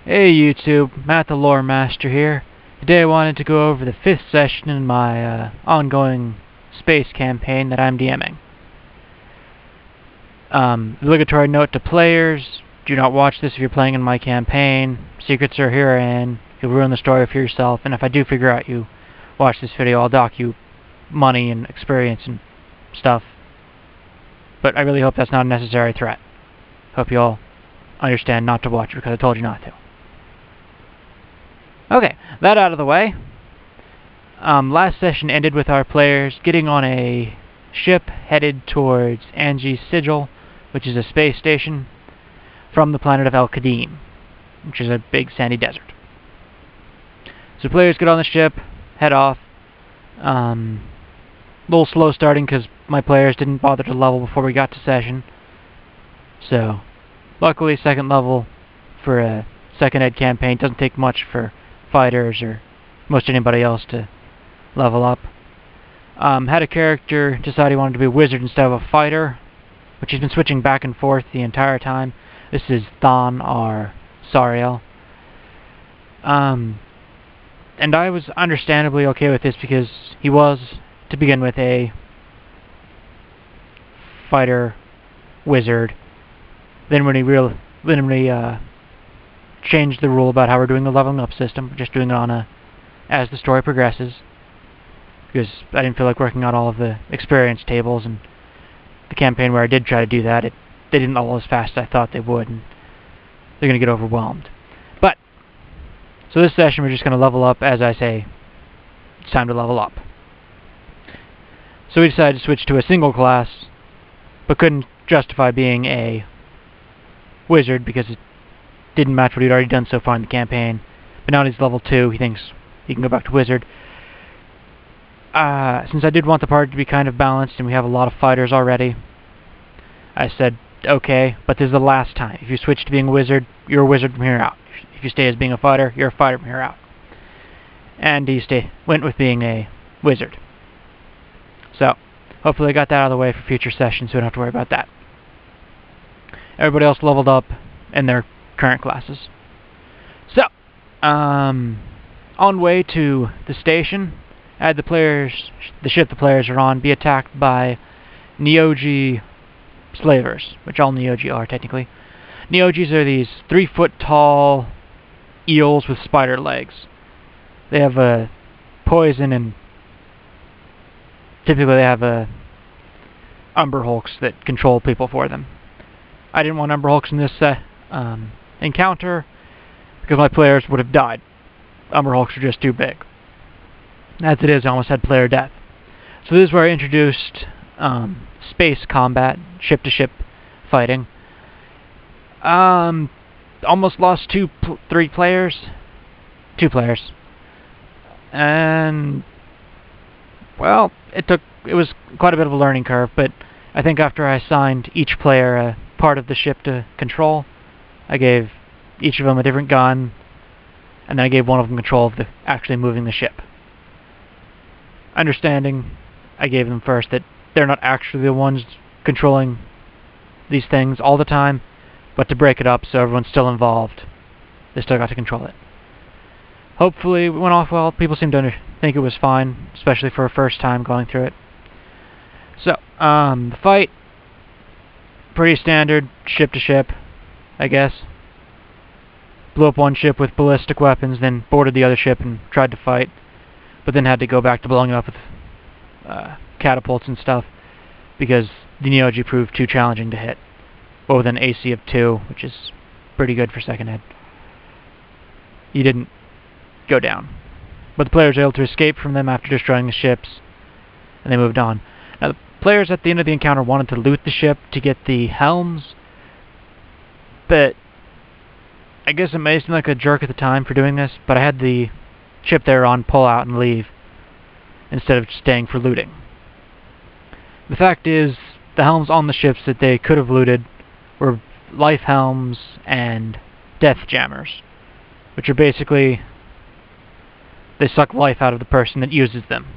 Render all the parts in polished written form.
Hey YouTube, Matt the Lore Master here. Today I wanted to go over the 5th session in my ongoing space campaign that I'm DMing. Obligatory note to players, do not watch this if you're playing in my campaign. Secrets are herein, you'll ruin the story for yourself, and if I do figure out you watch this video, I'll dock you money and experience and stuff. But I really hope that's not a necessary threat. Hope you all understand not to watch it because I told you not to. Okay, that out of the way. Last session ended with our players getting on a ship headed towards Angie's Sigil, which is a space station, from the planet of El-Qadim, which is a big sandy desert. So players get on the ship, head off. A little slow starting because my players didn't bother to level before we got to session. So, luckily second level for a second ed campaign doesn't take much for fighters or most anybody else to level up. Had a character decide he wanted to be a wizard instead of a fighter, which he's been switching back and forth the entire time. This is Thon, our Saurial. And I was understandably okay with this because he was, to begin with, a fighter wizard. Then when he changed the rule about how we're doing the leveling up system, we're just doing it on a as the story progresses, because I didn't feel like working out all of the experience tables, and the campaign where I did try to do that, they didn't level as fast as I thought they would, and they're going to get overwhelmed. But, so this session we're just going to level up as I say it's time to level up. So we decided to switch to a single class, but couldn't justify being a wizard because it didn't match what he'd already done so far in the campaign. But now he's level 2, he thinks he can go back to wizard. Since I did want the party to be kind of balanced and we have a lot of fighters already, I said, okay, but this is the last time. If you switch to being a wizard, you're a wizard from here out. If you stay as being a fighter, you're a fighter from here out. And he went with being a wizard. So, hopefully I got that out of the way for future sessions, so we don't have to worry about that. Everybody else leveled up in their current classes. So, on way to the station, I had the ship the players are on, be attacked by Neogi slavers, which all Neogi are technically. Neogis are these 3-foot tall eels with spider legs. They have a poison, and typically they have Umber Hulks that control people for them. I didn't want Umber Hulks in this encounter because my players would have died. Umber Hulks are just too big. As it is, I almost had player death. So this is where I introduced space combat, ship-to-ship fighting. Almost lost 2 players. And, well, it was quite a bit of a learning curve, but I think after I assigned each player a part of the ship to control, I gave each of them a different gun, and then I gave one of them control of actually moving the ship. Understanding, I gave them first that they're not actually the ones controlling these things all the time, but to break it up so everyone's still involved, they still got to control it. Hopefully it went off well. People seemed to think it was fine, especially for a first time going through it. So, the fight, pretty standard, ship to ship, I guess. Blew up one ship with ballistic weapons, then boarded the other ship and tried to fight, but then had to go back to blowing it up with catapults and stuff, because the Neogi proved too challenging to hit. But with an AC of 2, which is pretty good for second ed, he didn't go down. But the players were able to escape from them after destroying the ships, and they moved on. Now, the players at the end of the encounter wanted to loot the ship to get the helms, but I guess it may seem like a jerk at the time for doing this, but I had the ship they were on pull out and leave instead of staying for looting. The fact is, the helms on the ships that they could have looted were life helms and death jammers, which are basically, they suck life out of the person that uses them.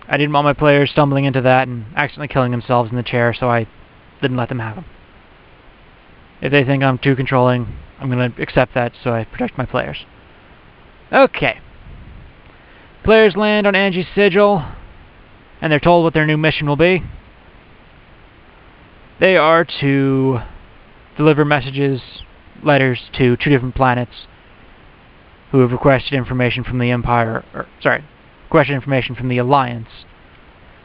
I didn't want my players stumbling into that and accidentally killing themselves in the chair, so I didn't let them have them. If they think I'm too controlling, I'm going to accept that so I protect my players. Okay. Players land on Angie's Sigil, and they're told what their new mission will be. They are to deliver letters to 2 different planets who have requested information from the Empire, requested information from the Alliance,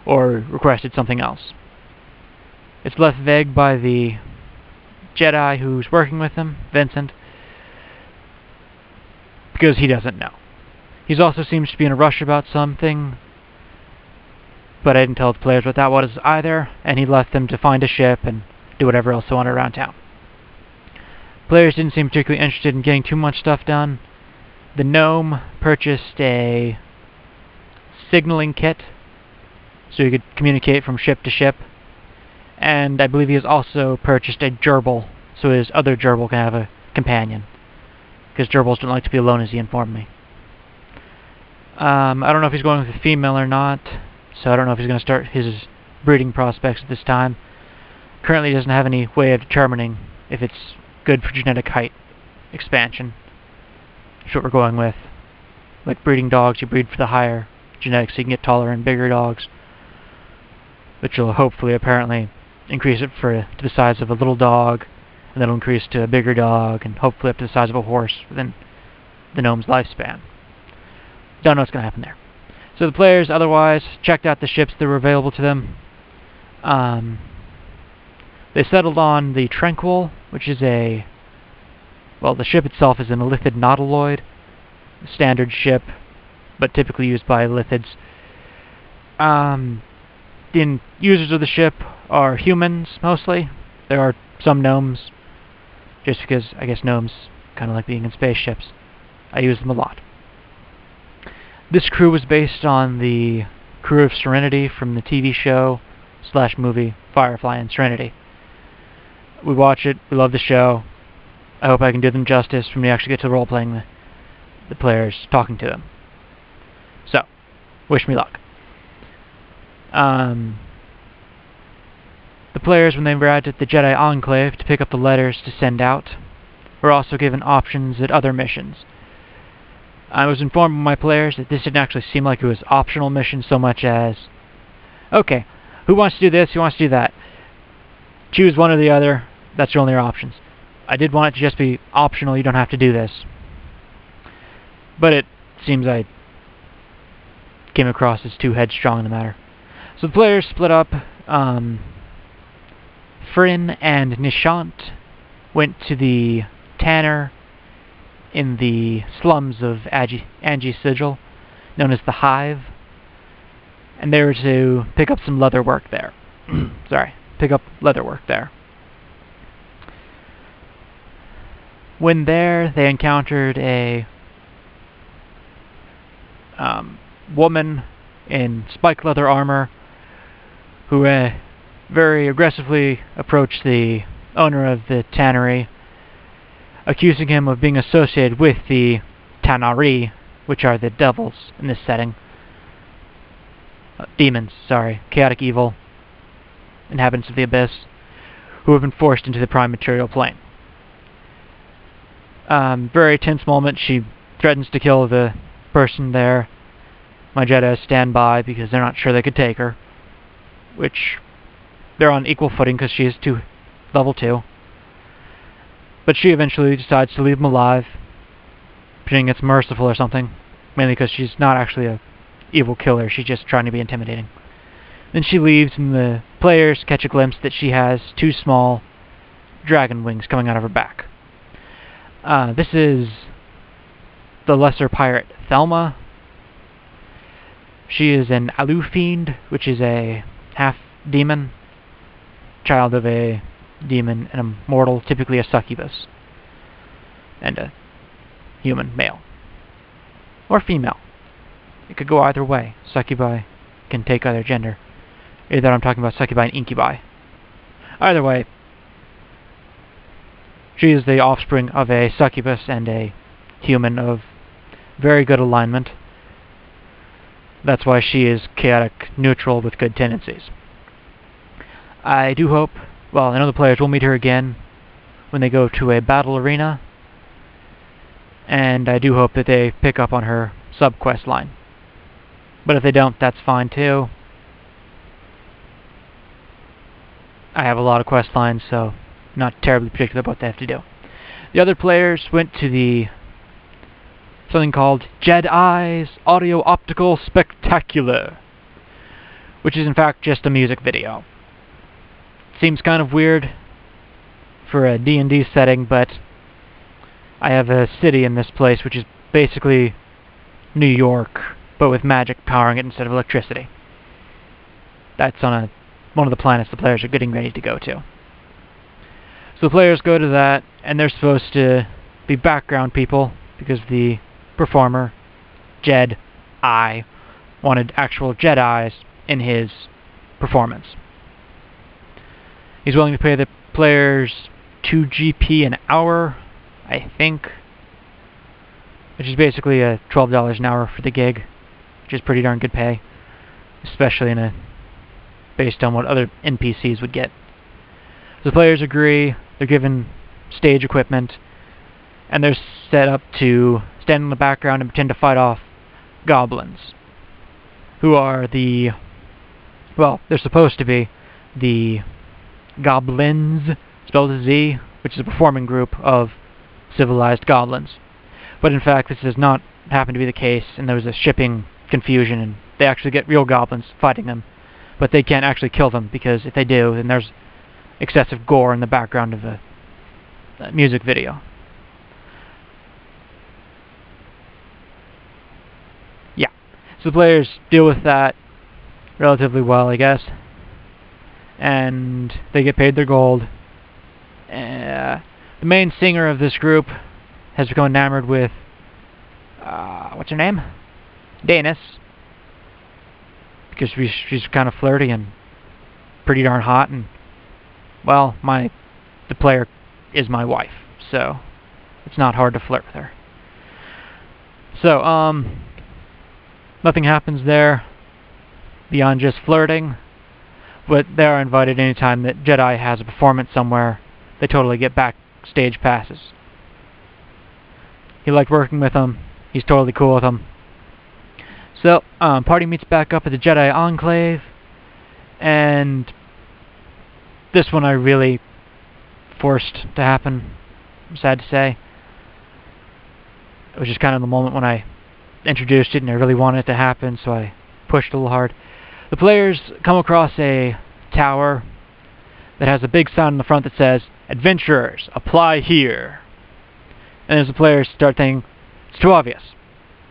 or requested something else. It's left vague by the Jedi who's working with them, Vincent, because he doesn't know. He also seems to be in a rush about something, but I didn't tell the players what that was either, and he left them to find a ship and do whatever else they wanted around town. Players didn't seem particularly interested in getting too much stuff done. The gnome purchased a signaling kit, so he could communicate from ship to ship, and I believe he has also purchased a gerbil, so his other gerbil can have a companion, because gerbils don't like to be alone, as he informed me. I don't know if he's going with a female or not, so I don't know if he's going to start his breeding prospects at this time. Currently he doesn't have any way of determining if it's good for genetic height expansion. That's what we're going with. Like breeding dogs, you breed for the higher genetics so you can get taller and bigger dogs, which will hopefully apparently increase it to the size of a little dog, and then it'll increase to a bigger dog, and hopefully up to the size of a horse within the gnome's lifespan. Don't know what's going to happen there. So the players otherwise checked out the ships that were available to them. They settled on the Tranquil, which is the ship itself is an Illithid nautiloid, standard ship, but typically used by Illithids. The users of the ship are humans, mostly. There are some gnomes, just because I guess gnomes kind of like being in spaceships. I use them a lot. This crew was based on the crew of Serenity from the TV show / movie Firefly and Serenity. We watch it, we love the show. I hope I can do them justice when we actually get to role-playing the players, talking to them. So, wish me luck. The players, when they arrived at the Jedi Enclave to pick up the letters to send out, were also given options at other missions. I was informed by my players that this didn't actually seem like it was optional mission so much as, okay, who wants to do this, who wants to do that? Choose one or the other, that's your only options. I did want it to just be optional, you don't have to do this. But it seems I came across as too headstrong in the matter. So the players split up. Fryn and Nishant went to the tanner in the slums of Angie's Sigil, known as the Hive, and they were to pick up some leather work there. Pick up leather work there. When there, they encountered a woman in spike leather armor who very aggressively approached the owner of the tannery, accusing him of being associated with the Tanari, which are the devils in this setting. Demons, chaotic evil, inhabitants of the abyss, who have been forced into the prime material plane. Very tense moment. She threatens to kill the person there. My Jedi stand by because they're not sure they could take her, which they're on equal footing because she is level 2. But she eventually decides to leave him alive, pretending it's merciful or something, mainly because she's not actually a evil killer, she's just trying to be intimidating. Then she leaves, and the players catch a glimpse that she has 2 small dragon wings coming out of her back. This is the lesser pirate Thelma. She is an Alu Fiend, which is a half-demon, child of a demon and a mortal, typically a succubus, and a human male. Or female. It could go either way. Succubi can take either gender. Either I'm talking about succubi and incubi. Either way, she is the offspring of a succubus and a human of very good alignment. That's why she is chaotic neutral with good tendencies. I do hope, I know the players will meet her again when they go to a battle arena and I do hope that they pick up on her sub-quest line. But if they don't, that's fine too. I have a lot of quest lines, so not terribly particular about what they have to do. The other players went to something called Jedi's Audio-Optical Spectacular, which is in fact just a music video. Seems kind of weird for a D&D setting, but I have a city in this place which is basically New York, but with magic powering it instead of electricity. That's on one of the planets the players are getting ready to go to. So the players go to that, and they're supposed to be background people, because the performer, Jedi, wanted actual Jedis in his performance. He's willing to pay the players 2 GP an hour, I think, which is basically $12 an hour for the gig, which is pretty darn good pay, especially based on what other NPCs would get. So the players agree, they're given stage equipment, and they're set up to stand in the background and pretend to fight off goblins, who are they're supposed to be the goblins, spelled with a Z, which is a performing group of civilized goblins. But in fact, this does not happen to be the case, and there was a shipping confusion, and they actually get real goblins fighting them. But they can't actually kill them, because if they do, then there's excessive gore in the background of a music video. Yeah. So the players deal with that relatively well, I guess. And they get paid their gold. The main singer of this group has become enamored with, what's her name? Daenes. Because she's kind of flirty and pretty darn hot, and, well, the player is my wife, so it's not hard to flirt with her. So, nothing happens there beyond just flirting, but they are invited anytime that Jedi has a performance somewhere. They totally get backstage passes. He liked working with them. He's totally cool with them. So, party meets back up at the Jedi Enclave, and this one I really forced to happen, I'm sad to say. It was just kind of the moment when I introduced it and I really wanted it to happen, so I pushed a little hard. The players come across a tower that has a big sign in the front that says, "Adventurers, apply here." And as the players start thinking, it's too obvious.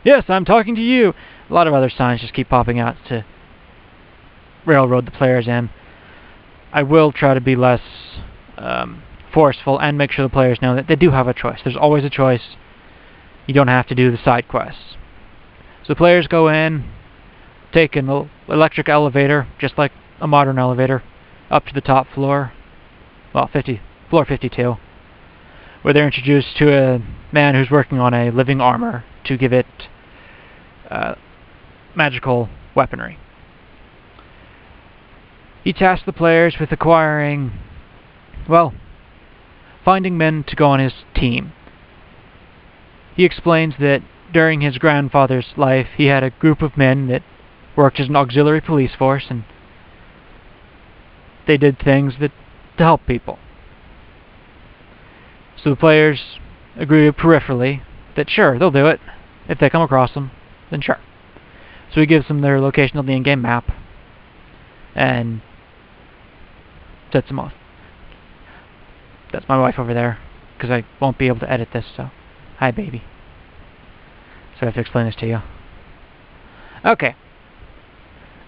Yes, I'm talking to you. A lot of other signs just keep popping out to railroad the players in. I will try to be less forceful and make sure the players know that they do have a choice. There's always a choice. You don't have to do the side quests. So the players go in, take an electric elevator, just like a modern elevator, up to the top floor. Well, floor 52. Where they're introduced to a man who's working on a living armor to give it magical weaponry. He tasked the players with acquiring, well, finding men to go on his team. He explains that during his grandfather's life, he had a group of men that worked as an auxiliary police force, and they did things to help people. So the players agree peripherally that sure, they'll do it. If they come across them, then sure. So he gives them their location on the in-game map and sets them off. That's my wife over there, because I won't be able to edit this, so hi baby. So I have to explain this to you. Okay.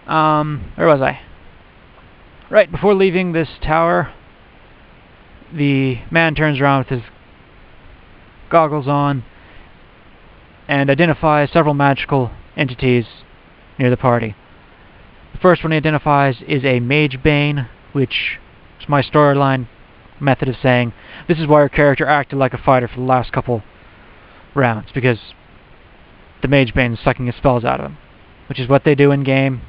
Where was I? Right, before leaving this tower, the man turns around with his goggles on and identifies several magical entities near the party. The first one he identifies is a Mage Bane, which is my storyline method of saying this is why our character acted like a fighter for the last couple rounds, because the Mage Bane is sucking his spells out of him, which is what they do in game.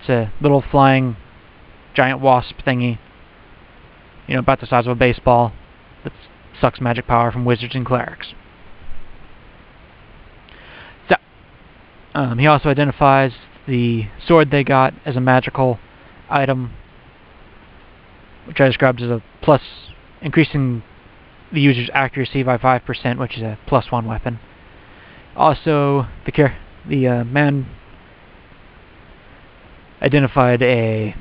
It's a little flying giant wasp thingy, you know, about the size of a baseball, that sucks magic power from wizards and clerics. He also identifies the sword they got as a magical item, which I described as a plus, increasing the user's accuracy by 5%, which is a +1 weapon. Also, the man identified a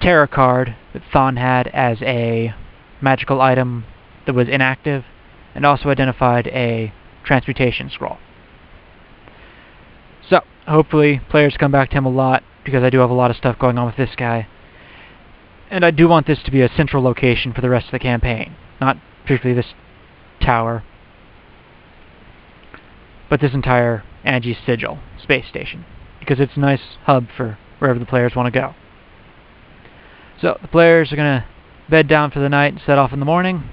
tarot card that Thon had as a magical item that was inactive, and also identified a transmutation scroll. So, hopefully players come back to him a lot, because I do have a lot of stuff going on with this guy. And I do want this to be a central location for the rest of the campaign. Not particularly this tower, but this entire Angie's Sigil space station, because it's a nice hub for wherever the players want to go. So, the players are going to bed down for the night and set off in the morning,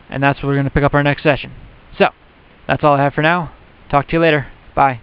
and that's where we're going to pick up our next session. So, that's all I have for now. Talk to you later. Bye.